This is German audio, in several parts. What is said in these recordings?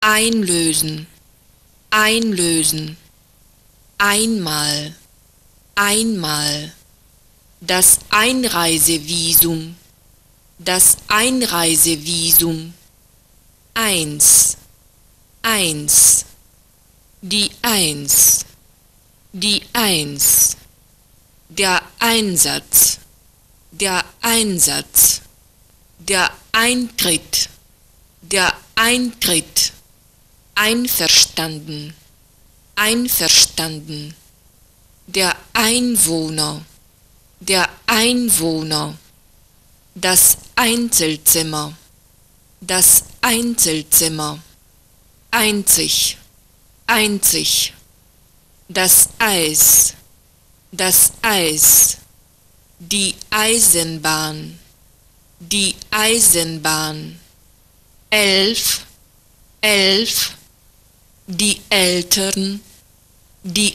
einlösen, einlösen, einmal, einmal, das Einreisevisum, das Einreisevisum, eins, eins, die Eins, die Eins, der Einsatz, der Einsatz, der Eintritt, der Eintritt, einverstanden, einverstanden, der Einwohner, der Einwohner, das Einzelzimmer, das Einzelzimmer, einzig, einzig, das Eis, das Eis, die Eisenbahn, die Eisenbahn, 11, 11, die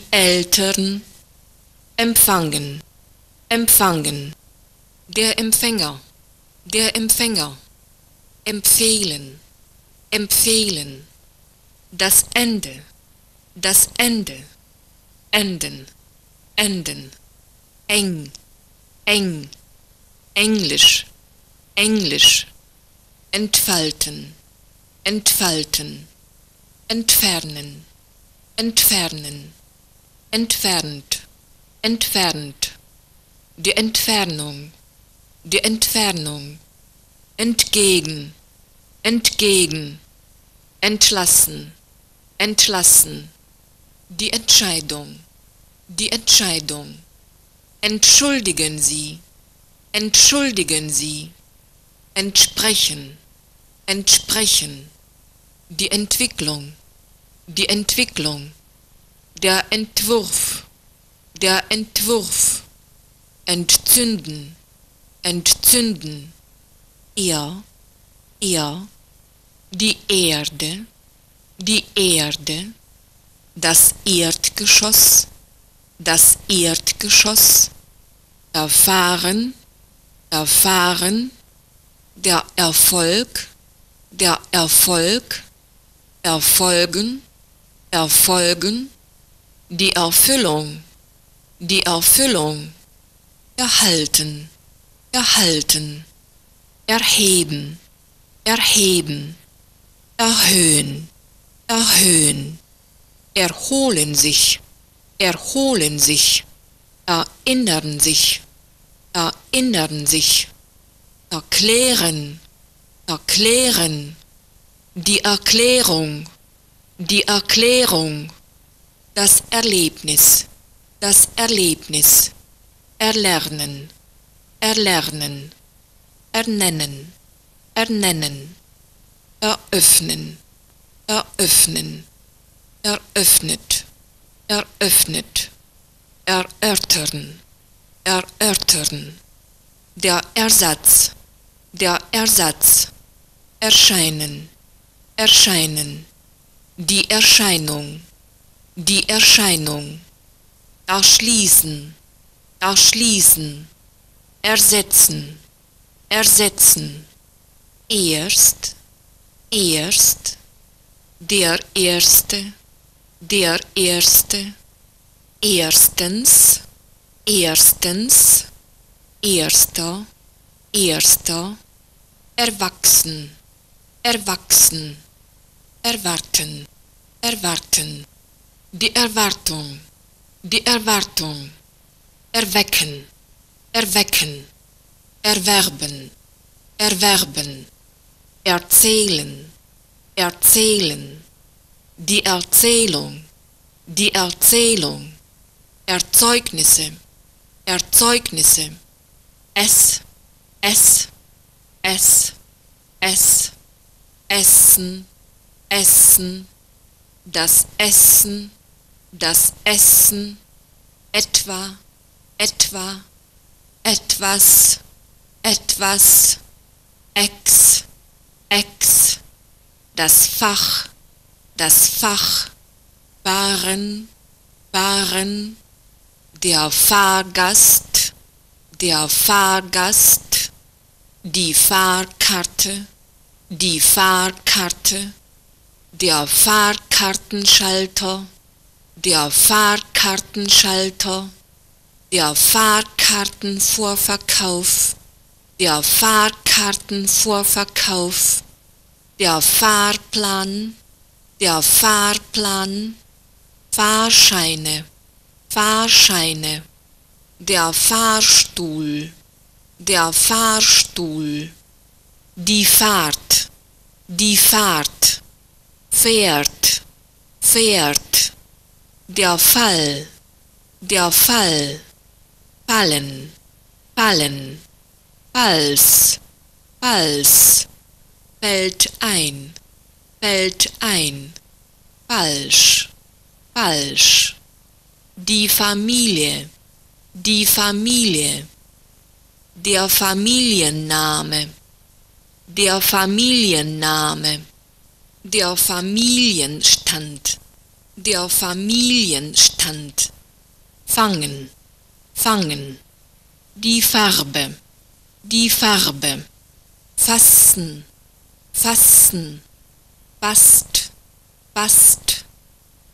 Eltern, empfangen, empfangen, der Empfänger, empfehlen, empfehlen, das Ende, enden, enden, eng, eng, Englisch, Englisch, entfalten, entfalten, entfernen, entfernen, entfernt, entfernt, die Entfernung, entgegen, entgegen, entlassen, entlassen, die Entscheidung, entschuldigen Sie, entsprechen, entsprechen, die Entwicklung, der Entwurf, entzünden, entzünden, ihr, die Erde, das Erdgeschoss, erfahren, der Erfolg, erfolgen, die Erfüllung, erhalten, erheben, erhöhen, erholen sich, erinnern sich, erklären, die Erklärung, das Erlebnis, erlernen, ernennen, eröffnen, eröffnet, erörtern, der Ersatz, erscheinen, die Erscheinung, erschließen, ersetzen, erst, der Erste, erstens, erster, erwachsen, erwarten, die Erwartung, erwecken, erwerben, erzählen, die Erzählung, Erzeugnisse, es, Essen, das Essen, etwa, etwas, ex, das Fach, Waren, der Fahrgast, die Fahrkarte, der Fahrkartenschalter, der Fahrkartenschalter, der Fahrkartenvorverkauf, der Fahrkartenvorverkauf, der Fahrplan, der Fahrplan, Fahrscheine, Fahrscheine, der Fahrstuhl, der Fahrstuhl, die Fahrt, die Fahrt, Pferd, Pferd, der Fall, der Fall, fallen, fallen, Fals, Fals, fällt ein, falsch, falsch, die Familie, die Familie, der Familienname, der Familienname, der Familienstand, der Familienstand, fangen, fangen, die Farbe, die Farbe, fassen, fassen, bast, bast,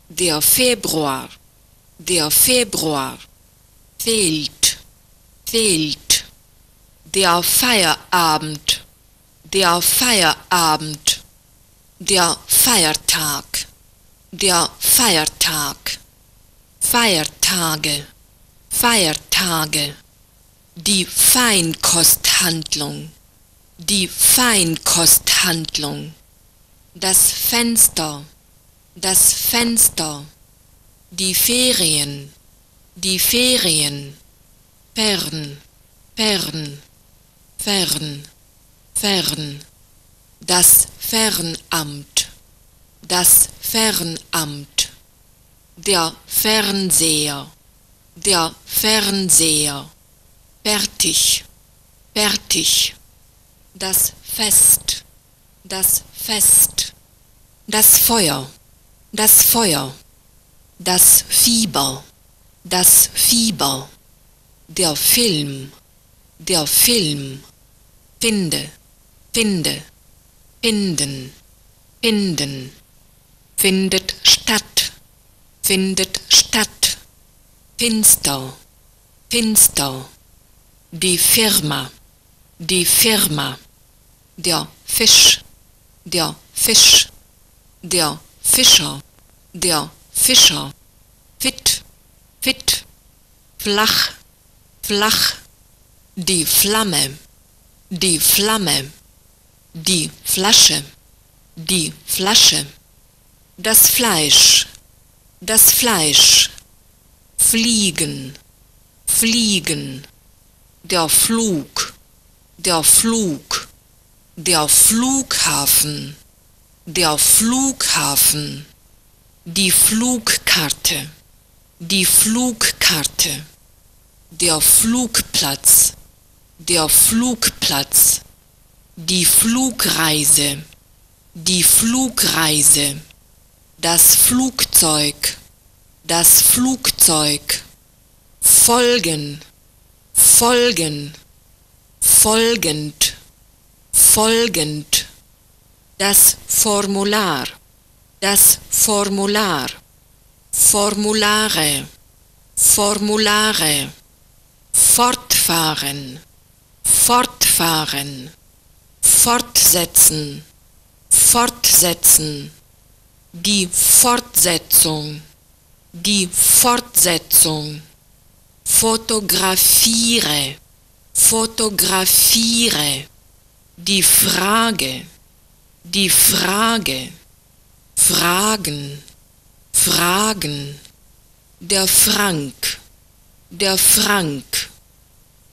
der Februar, fehlt, fehlt, der Feierabend, der Feierabend, der Feiertag, der Feiertag, Feiertage, Feiertage, die Feinkosthandlung, die Feinkosthandlung, das Fenster, die Ferien, fern, fern, fern, fern, das Fernamt, der Fernseher, fertig, fertig, das Fest, das Feuer, das Fieber, der Film, finde, finden, findet statt, finster, die Firma, der Fisch, der Fischer, fit, flach, die Flamme, die Flasche, das Fleisch, fliegen, der Flug, der Flughafen, die Flugkarte, der Flugplatz, die Flugreise, das Flugzeug, folgen, folgend, das Formular, Formulare, fortfahren, fortsetzen, die Fortsetzung, fotografiere, die Frage, fragen, der Frank,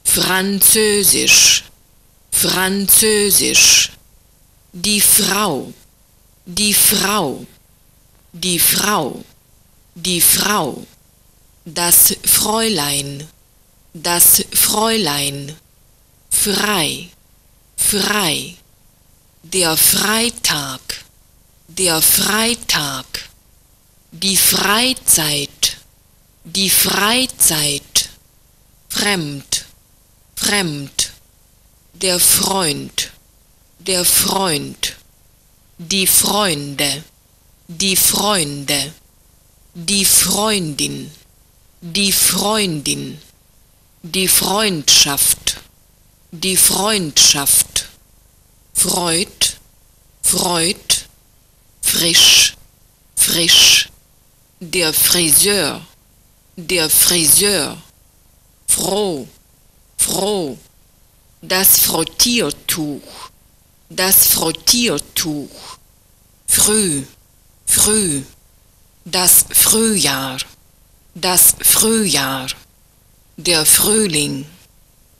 Französisch, die Frau, das Fräulein, frei, der Freitag, die Freizeit, fremd, der Freund, die Freunde, die Freunde, die Freundin, die Freundin, die Freundschaft, die Freundschaft, Freud, Freud, frisch, frisch, der Friseur, der Friseur, froh, froh, das Frottiertuch, das Frottiertuch, früh, früh, das Frühjahr, das Frühjahr, der Frühling,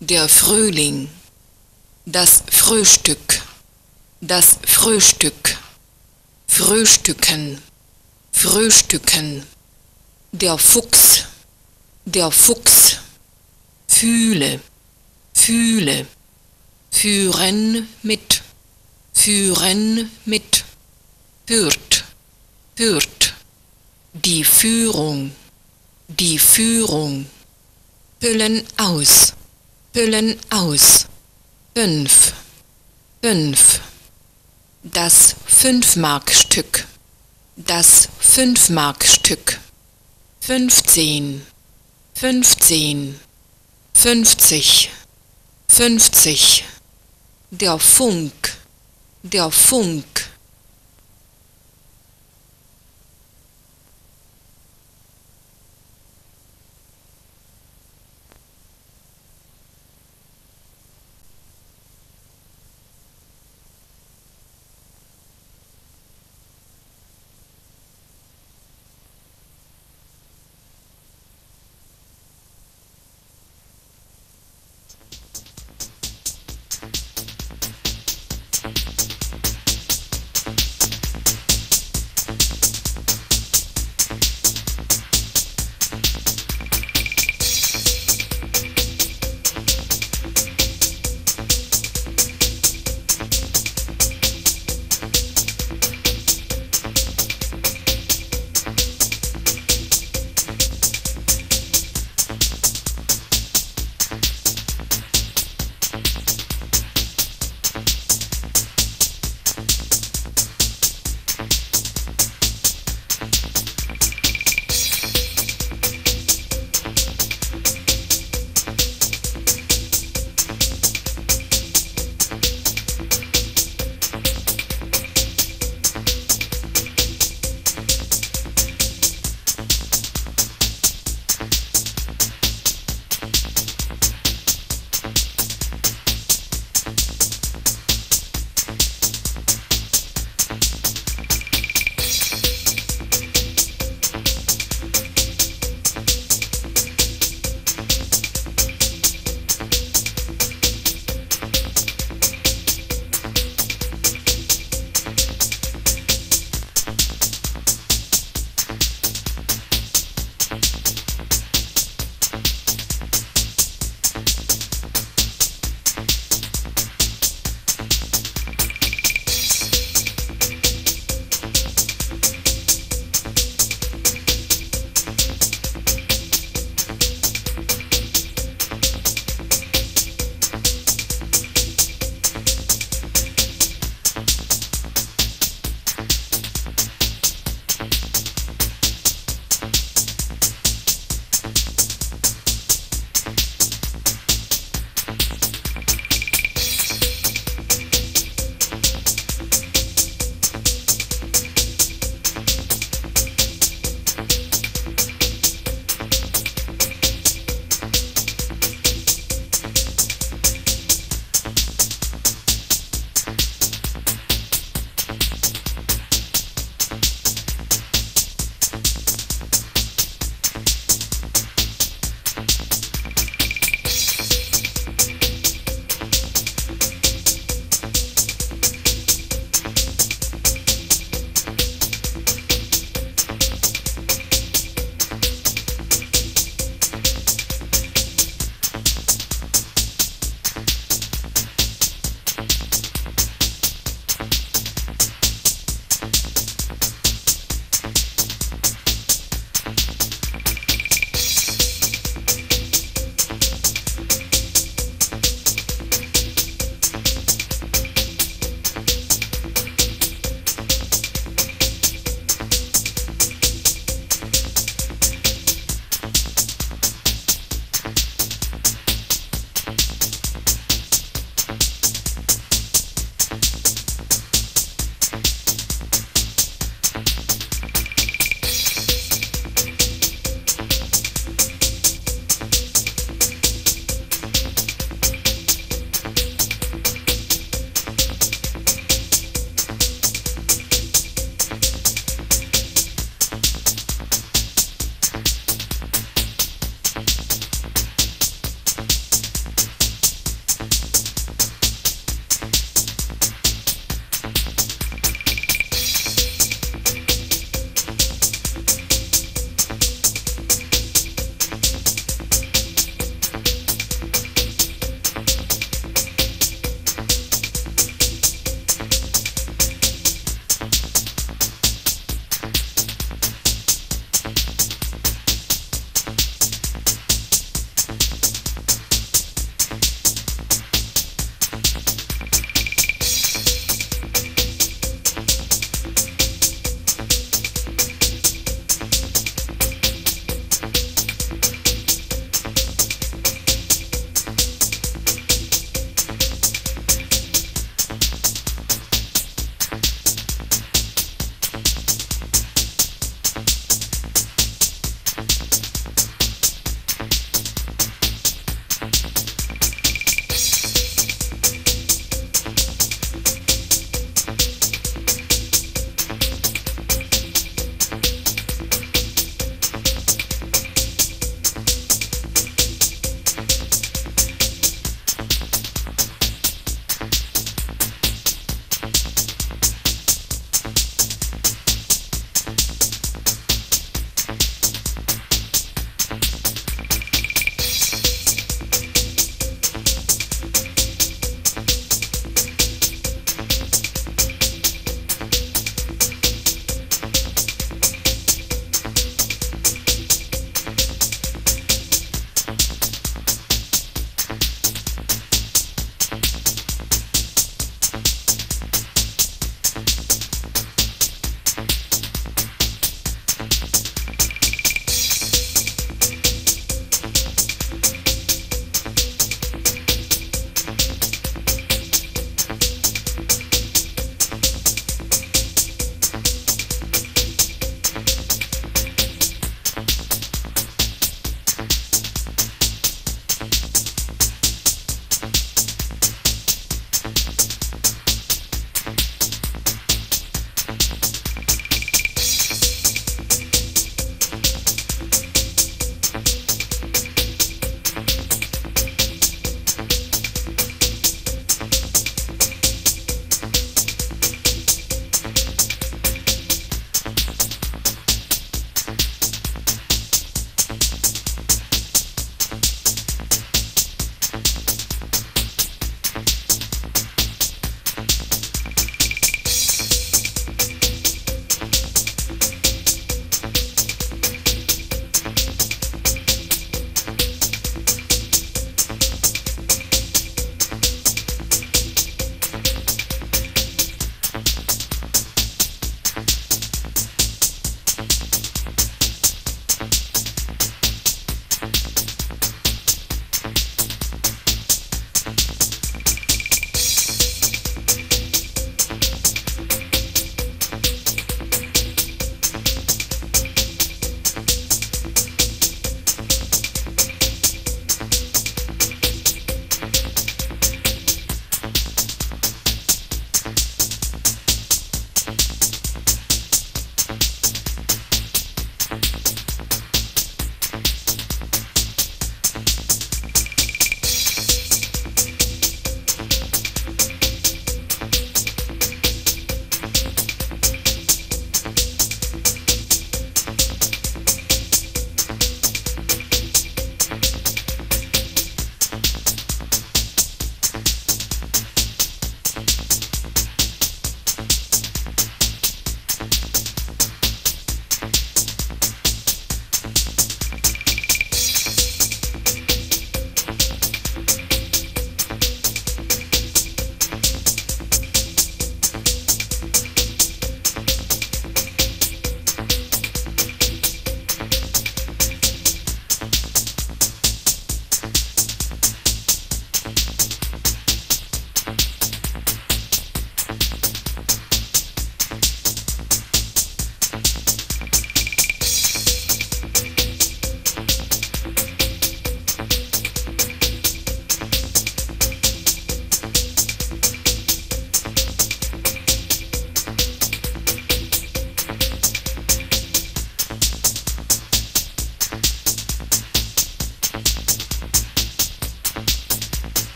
der Frühling, das Frühstück, das Frühstück, frühstücken, frühstücken, der Fuchs, der Fuchs, fühle, fühle, führen mit, führt, führt, die Führung, die Führung, füllen aus, fünf, fünf, das Fünfmarkstück, das Fünfmarkstück, 15, 15, 50, 50, der Funk, der Funk.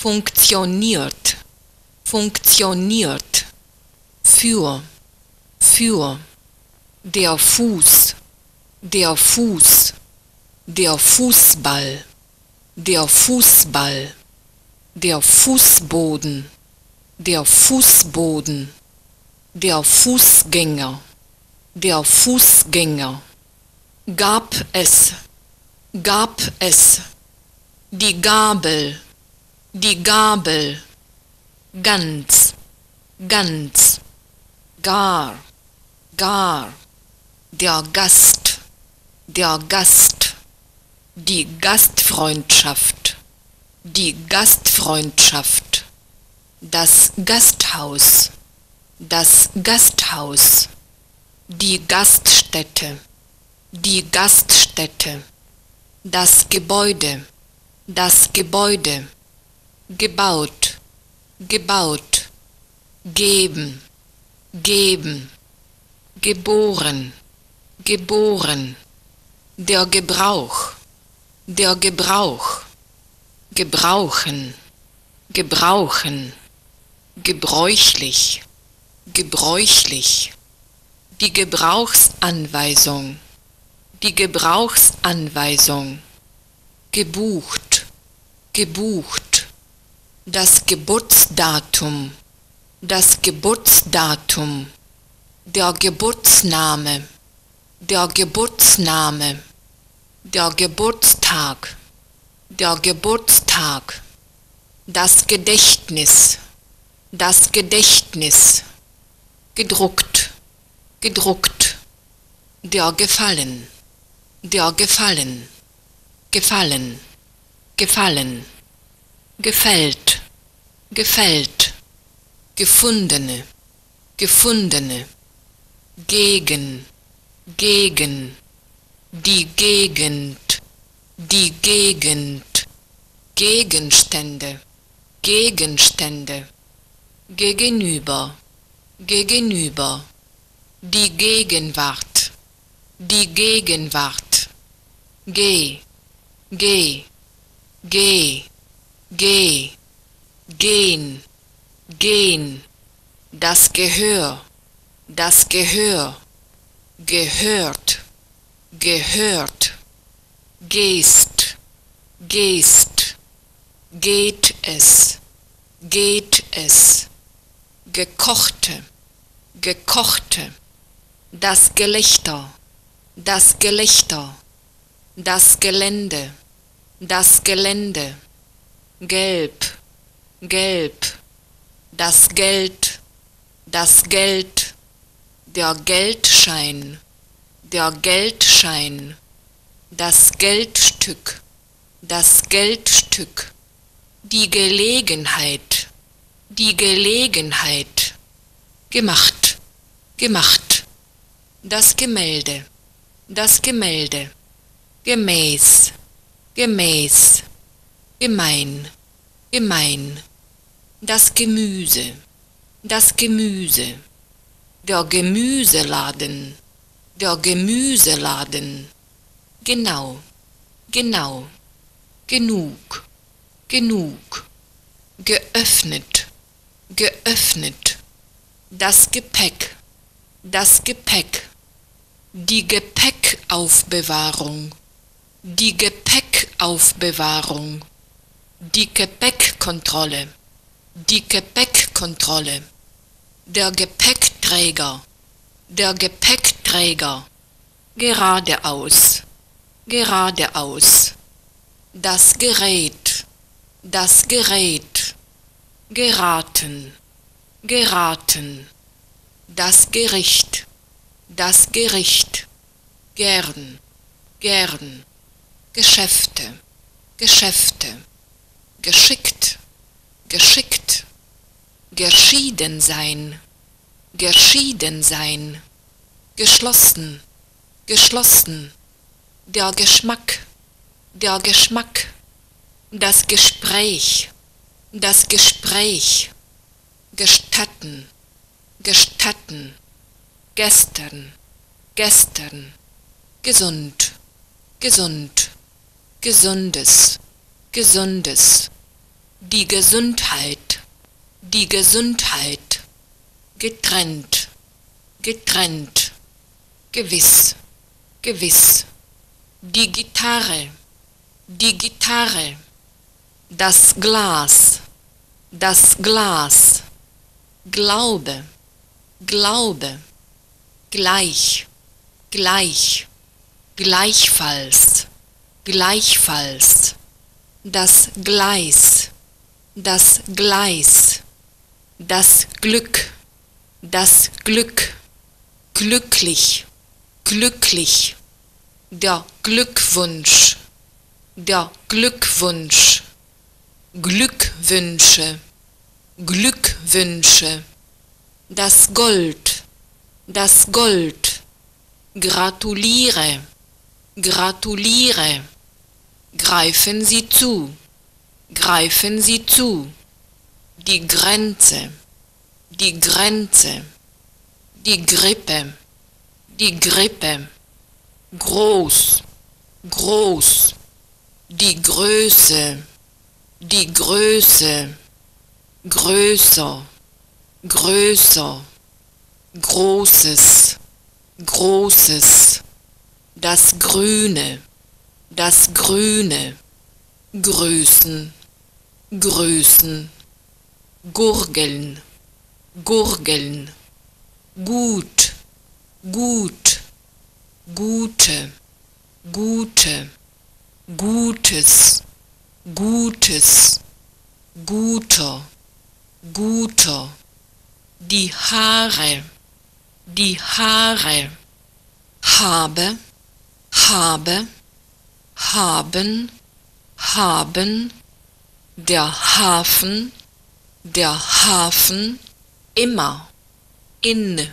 funktioniert, funktioniert, für, der Fuß, der Fuß, der Fußball, der Fußball, der Fußboden, der Fußboden, der Fußgänger, der Fußgänger, gab es, die Gabel, die Gabel, ganz, ganz, gar, der Gast, die Gastfreundschaft, das Gasthaus, die Gaststätte, das Gebäude, gebaut, geben, geboren, der Gebrauch, gebrauchen, gebräuchlich, die Gebrauchsanweisung, gebucht, das Geburtsdatum, der Geburtsname, der Geburtstag, das Gedächtnis, gedruckt, der Gefallen, gefällt, gefundene, gegen, die Gegend, Gegenstände, gegenüber, die Gegenwart, geh, gehen, das Gehör, gehört, gehst, geht es, gekochte, das Gelächter, das Gelände, gelb, das Geld, der Geldschein, das Geldstück, die Gelegenheit, gemacht, das Gemälde, gemäß, gemein, das Gemüse, der Gemüseladen, genau, genug, geöffnet, das Gepäck, die Gepäckaufbewahrung, die Gepäckkontrolle, der Gepäckträger, geradeaus, das Gerät, geraten, das Gericht, gern, Geschäfte, geschickt, geschieden sein, geschlossen, der Geschmack, das Gespräch, gestatten, gestern, gesund, gesundes, die Gesundheit, die Gesundheit, getrennt, getrennt, gewiss, gewiss, die Gitarre, das Glas, Glaube, Glaube, gleich, gleich, gleichfalls, gleichfalls, das Gleis, das Gleis, das Glück, glücklich, glücklich, der Glückwunsch, Glückwünsche, Glückwünsche, das Gold, gratuliere, gratuliere, greifen Sie zu, die Grenze, die Grenze, die Grippe, groß, groß, die Größe, größer, größer, großes, großes, das Grüne, grüßen, grüßen, gurgeln, gurgeln, gut, gut, gute, gute, gutes, gutes, guter, guter, die Haare, habe, haben, haben, der Hafen, immer, in,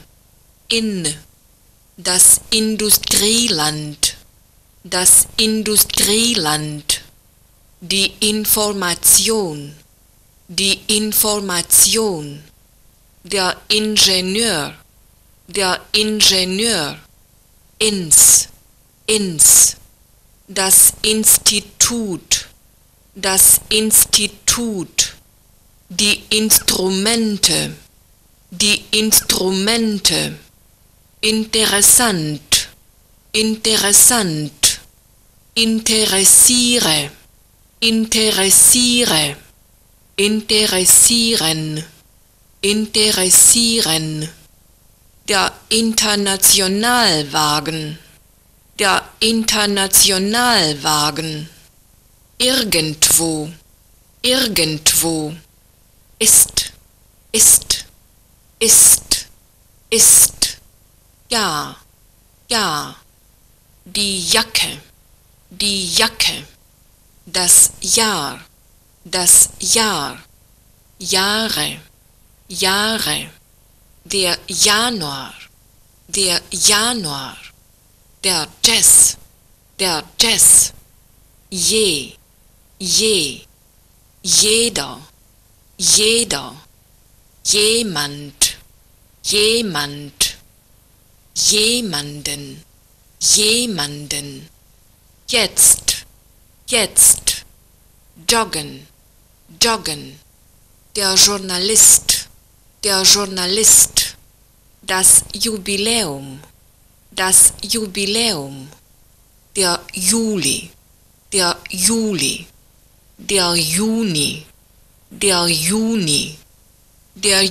das Industrieland, die Information, der Ingenieur, ins, das Institut, die Instrumente, interessant, interessiere, interessieren, der Internationalwagen, irgendwo, ist, ja, die Jacke, das Jahr, Jahre, der Januar, der Jazz, jeder, jemand, jemanden, jetzt, joggen, der Journalist, das Jubiläum, der Juli, der Juni, der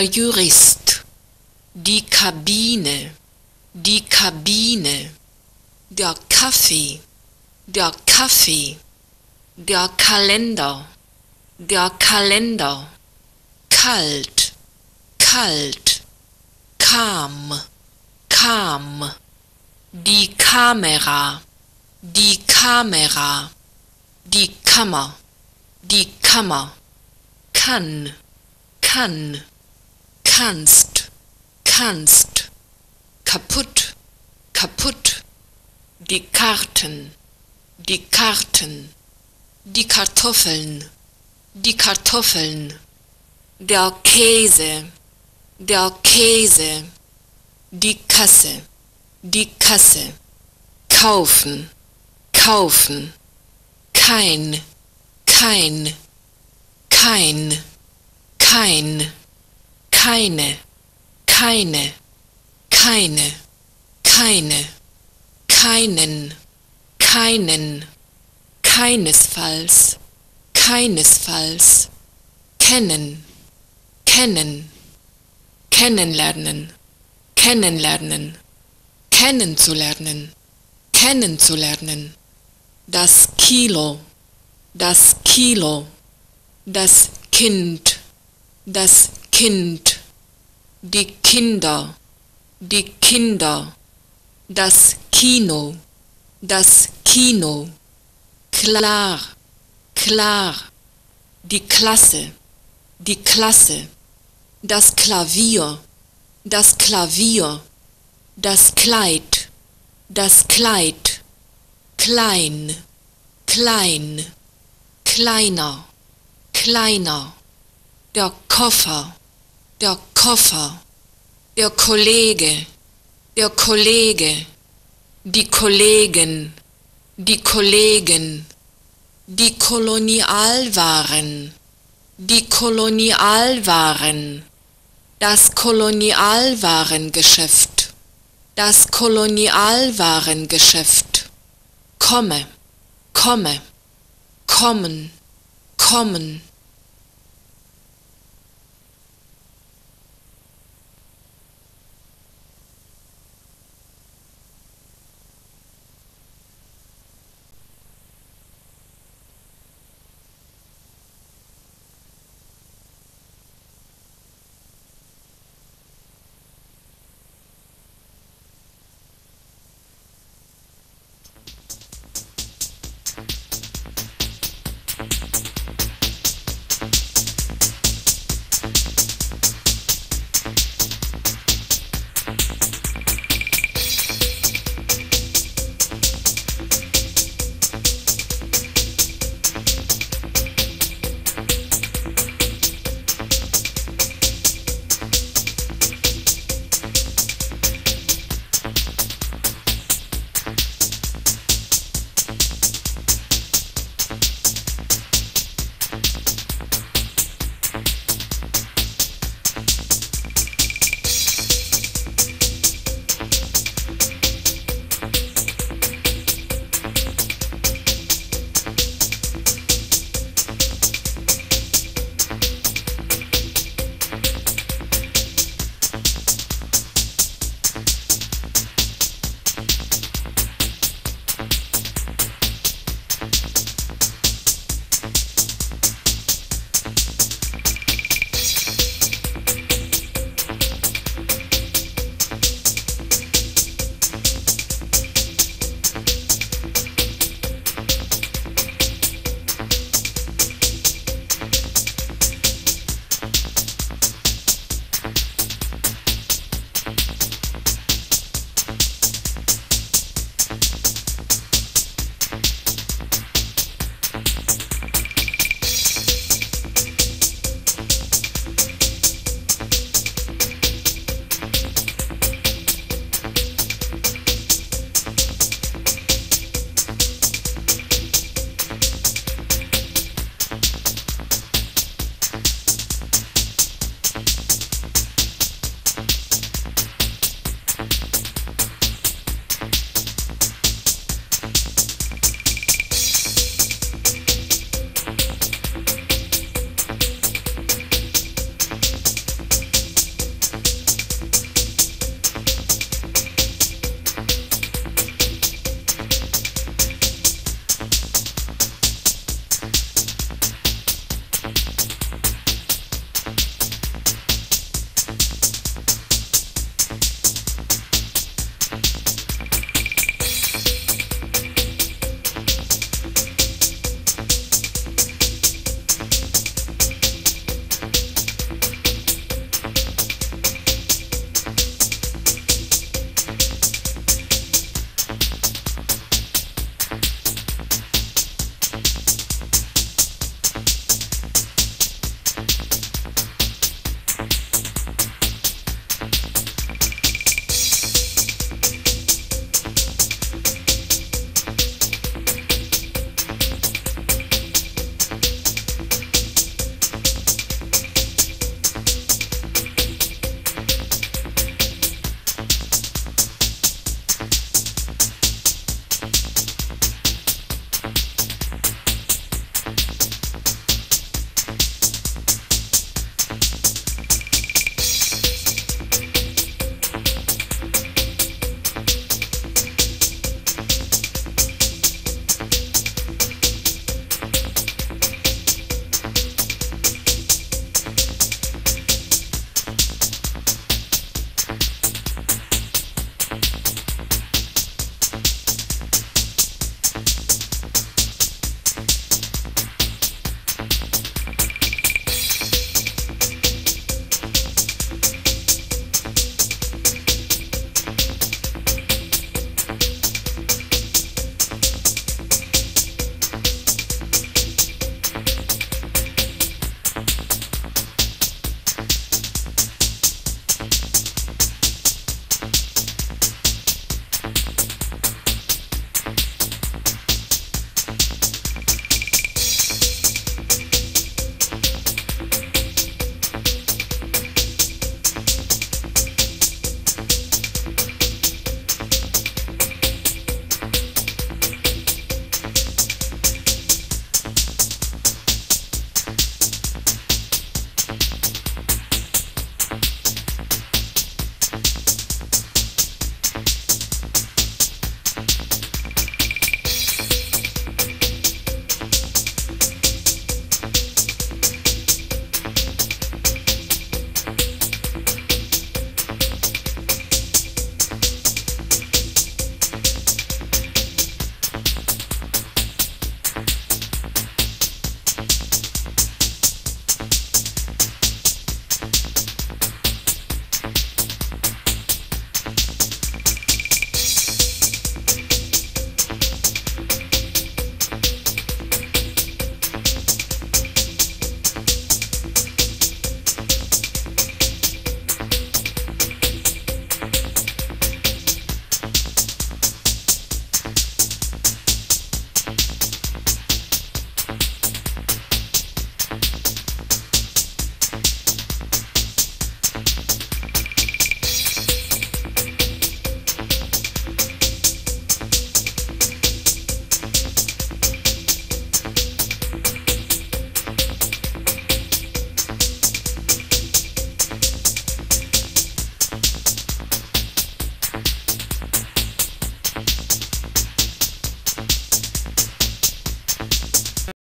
Jurist, die Kabine, der Kaffee, der Kalender, kalt, kam, die Kamera, die Kammer, kann, kannst, kaputt, die Karten, die Kartoffeln, der Käse, die Kasse, kaufen, kein, kein, kein, kein, keine, keine, keine, keine, keinen, keinen, keinesfalls, keinesfalls, kennen, kennen, kennenlernen, kennenlernen, kennenzulernen, kennenzulernen, das Kilo, das Kilo, das Kind, das Kind, die Kinder, die Kinder, das Kino, das Kino, klar, klar, die Klasse, die Klasse, das Klavier, das Klavier, das Kleid, das Kleid, klein, klein, kleiner, kleiner, der Koffer, der Koffer, der Kollege, der Kollege, die Kollegen, die Kollegen, die Kolonialwaren, die Kolonialwaren, das Kolonialwarengeschäft, das Kolonialwarengeschäft, komme, komme, kommen, kommen.